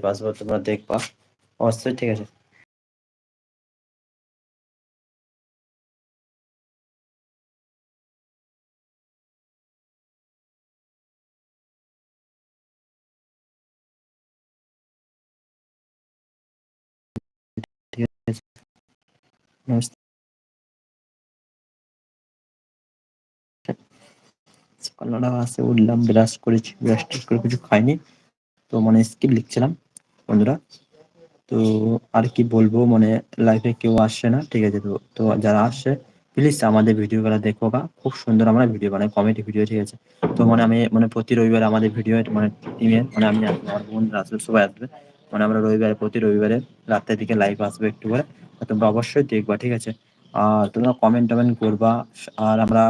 আসবো, তোমরা দেখবা অবশ্যই, ঠিক আছে? ঠিক আছে? নমস্কার। সকাল ৯টা বাজতে উঠলাম, ব্রাশ করেছি, ব্রাশ-টাশ করে কিছু খাইনি। তো মানে স্ক্রিপ্ট লিখছিলাম বন্ধুরা। তো আর কি বলবো, মানে লাইফে কেউ আসছে না, ঠিক আছে? তো যারা আসছে প্লিজ আমাদের ভিডিওগুলা দেখো বা খুব সুন্দর আমরা ভিডিও বানাই, কমেডি ভিডিও, ঠিক আছে? তো মানে আমি মানে প্রতি রবিবারে আমাদের ভিডিও মানে টিমে মানে আমি আসবো, আমার বোনরা আসবে, সবাই আসবে। মানে আমরা রবিবারে প্রতি রবিবারে রাতের দিকে লাইভ আসবো একটু করে। তোমরা অবশ্যই দেখবা, ঠিক আছে? আর তোমরা কমেন্ট-টমেন্ট করবা। আর আমরা